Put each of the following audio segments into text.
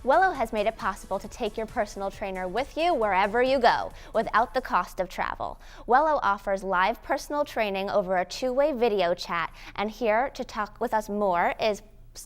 Wello has made it possible to take your personal trainer with you wherever you go without the cost of travel. Wello offers live personal training over a two-way video chat, and here to talk with us more is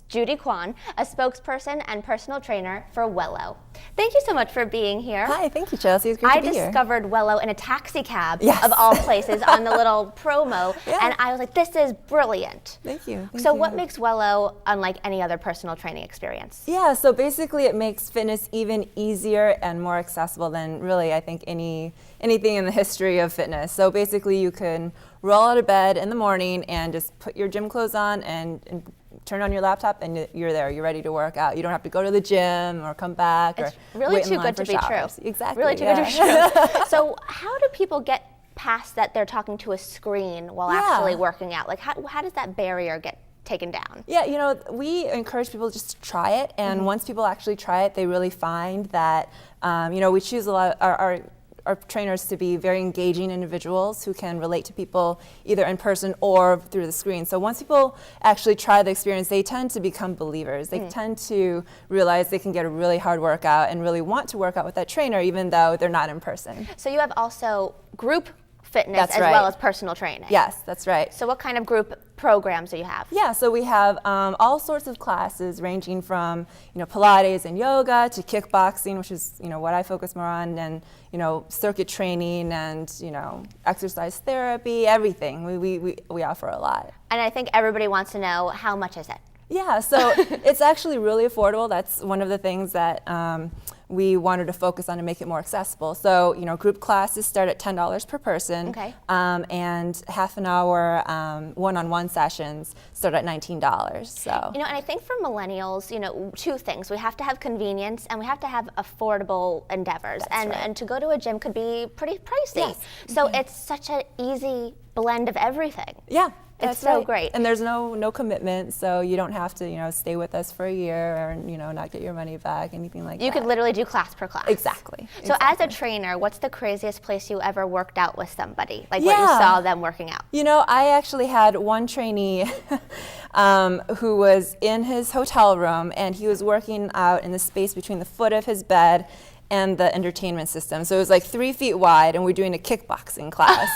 Judy Kwan, a spokesperson and personal trainer for Wello. Thank you so much for being here. Hi, thank you, Chelsea. It's great to be here. I discovered Wello in a taxi cab, yes. of all places, on the little promo, and I was like, this is brilliant. Thank you. So what makes Wello unlike any other personal training experience? Yeah, so basically it makes fitness even easier and more accessible than really, I think, anything in the history of fitness. So basically you can roll out of bed in the morning and just put your gym clothes on and turn on your laptop and you're there. You're ready to work out. You don't have to go to the gym or come back it's or really wait too in line good to for be showers. true. Exactly. Really too good to be true. So how do people get past that they're talking to a screen while actually working out? Like how does that barrier get taken down? Yeah, you know, we encourage people just to try it, and once people actually try it, they really find that, you know, we choose a lot of our trainers to be very engaging individuals who can relate to people either in person or through the screen. So once people actually try the experience, they tend to become believers. They tend to realize they can get a really hard workout and really want to work out with that trainer even though they're not in person. So you have also group fitness as well as personal training. Yes, that's right. So what kind of group programs do you have? Yeah, so we have all sorts of classes ranging from, you know, Pilates and yoga to kickboxing, which is, you know, what I focus more on, and, you know, circuit training and, you know, exercise therapy, everything. We offer a lot. And I think everybody wants to know, how much is it? Yeah, so it's actually really affordable. That's one of the things that we wanted to focus on to make it more accessible. So, you know, group classes start at $10 per person, and half an hour one-on-one sessions start at $19. So, you know, and I think for millennials, you know, two things: we have to have convenience, and we have to have affordable endeavors. And to go to a gym could be pretty pricey. Yes. So it's such an easy blend of everything. Yeah. It's so great. And there's no commitment, so you don't have to, you know, stay with us for a year or, you know, not get your money back, anything like that. You could literally do class per class. Exactly. So as a trainer, what's the craziest place you ever worked out with somebody? Like what you saw them working out? You know, I actually had one trainee who was in his hotel room, and he was working out in the space between the foot of his bed and the entertainment system. So it was like 3 feet wide, and we're doing a kickboxing class.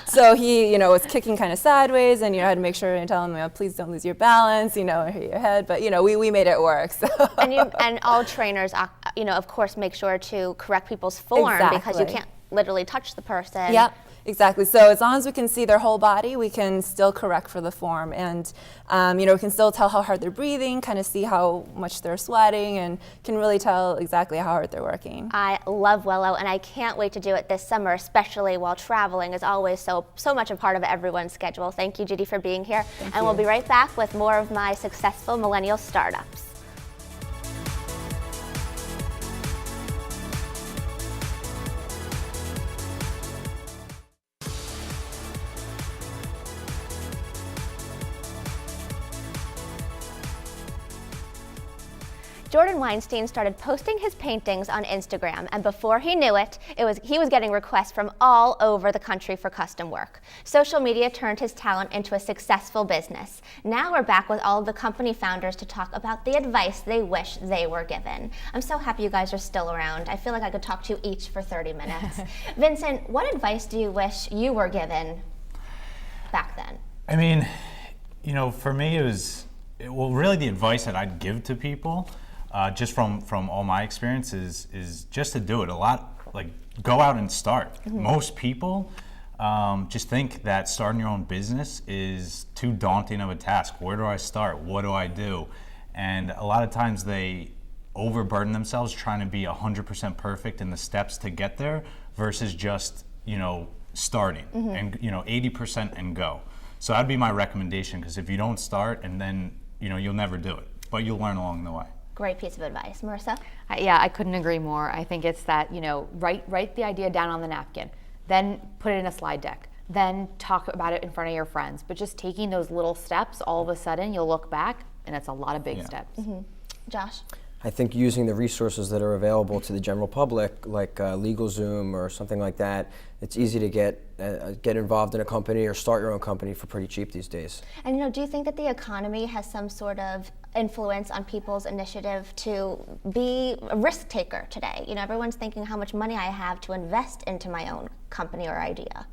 So he, you know, was kicking kind of sideways, and you know, I had to make sure and tell him, you know, please don't lose your balance, you know, or hit your head. But you know, we made it work. So. And all trainers, you know, of course, make sure to correct people's form because you can't literally touch the person. Yep. Exactly. So as long as we can see their whole body, we can still correct for the form, and you know, we can still tell how hard they're breathing, kind of see how much they're sweating, and can really tell exactly how hard they're working. I love Wello, and I can't wait to do it this summer, especially while traveling is always so much a part of everyone's schedule. Thank you, Judy, for being here, and we'll be right back with more of my successful millennial startups. Jordan Weinstein started posting his paintings on Instagram, and before he knew it, he was getting requests from all over the country for custom work. Social media turned his talent into a successful business. Now we're back with all of the company founders to talk about the advice they wish they were given. I'm so happy you guys are still around. I feel like I could talk to you each for 30 minutes. Vincent, what advice do you wish you were given back then? I mean, you know, for me it was, well, really the advice that I'd give to people, just from all my experiences, is just to do it a lot. Like, go out and start. Most people just think that starting your own business is too daunting of a task. Where do I start? What do I do? And a lot of times they overburden themselves trying to be 100% perfect in the steps to get there versus just, you know, starting and, you know, 80% and go. So that'd be my recommendation, because if you don't start, and then, you know, you'll never do it, but you'll learn along the way. Great piece of advice. Marissa? Yeah, I couldn't agree more. I think it's that, you know, write the idea down on the napkin, then put it in a slide deck, then talk about it in front of your friends. But just taking those little steps, all of a sudden you'll look back and it's a lot of big steps. Josh? I think using the resources that are available to the general public, like LegalZoom or something like that, it's easy to get involved in a company or start your own company for pretty cheap these days. And do you think that the economy has some sort of influence on people's initiative to be a risk taker today? Everyone's thinking how much money I have to invest into my own company or idea.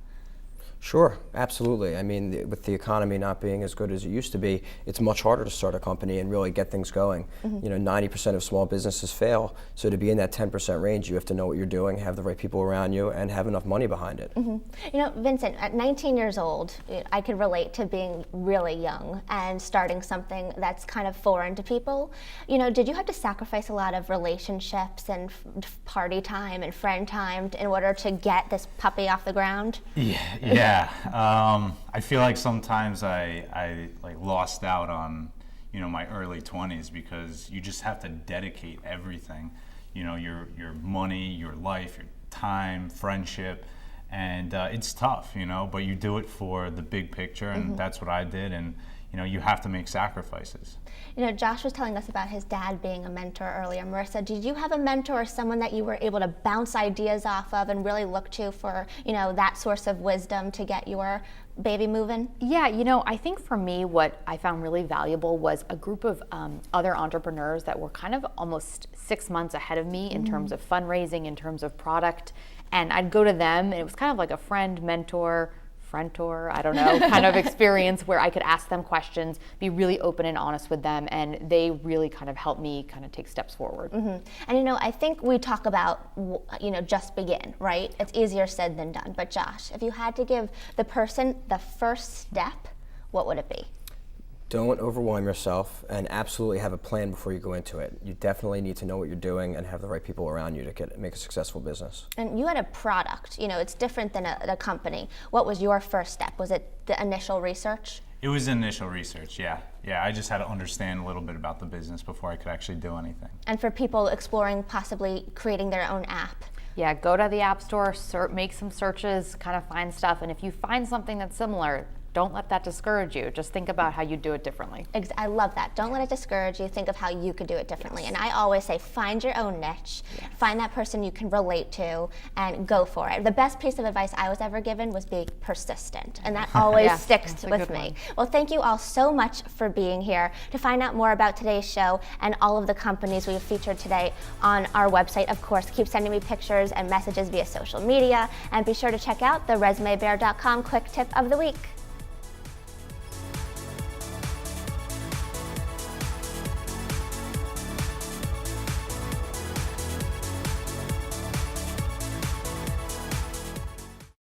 Sure, absolutely. I mean, with the economy not being as good as it used to be, it's much harder to start a company and really get things going. 90% of small businesses fail, so to be in that 10% range, you have to know what you're doing, have the right people around you, and have enough money behind it. Vincent, at 19 years old, I could relate to being really young and starting something that's kind of foreign to people. Did you have to sacrifice a lot of relationships and party time and friend time in order to get this puppy off the ground? Yeah. I feel like sometimes I lost out on my early 20s because you just have to dedicate everything, your money, your life, your time, friendship, and it's tough, but you do it for the big picture, and that's what I did, and you have to make sacrifices. Josh was telling us about his dad being a mentor earlier. Marissa, did you have a mentor or someone that you were able to bounce ideas off of and really look to for, that source of wisdom to get your baby moving? Yeah, I think for me, what I found really valuable was a group of other entrepreneurs that were kind of almost 6 months ahead of me in terms of fundraising, in terms of product. And I'd go to them, and it was kind of like a friend, mentor, I don't know, kind of experience where I could ask them questions, be really open and honest with them, and they really kind of helped me kind of take steps forward. And I think we talk about, just begin, right? It's easier said than done. But Josh, if you had to give the person the first step, what would it be? Don't overwhelm yourself, and absolutely have a plan before you go into it. You definitely need to know what you're doing and have the right people around you to make a successful business. And you had a product, it's different than a company. What was your first step? Was it the initial research? It was initial research, yeah. I just had to understand a little bit about the business before I could actually do anything. And for people exploring possibly creating their own app? Yeah, go to the App Store, make some searches, kind of find stuff, and if you find something that's similar, don't let that discourage you. Just think about how you do it differently. I love that. Don't let it discourage you. Think of how you could do it differently. Yes. And I always say, find your own niche, find that person you can relate to, and go for it. The best piece of advice I was ever given was be persistent, and that always sticks with me. Well, thank you all so much for being here. To find out more about today's show and all of the companies we've featured today on our website, of course, keep sending me pictures and messages via social media, and be sure to check out the resumebear.com quick tip of the week.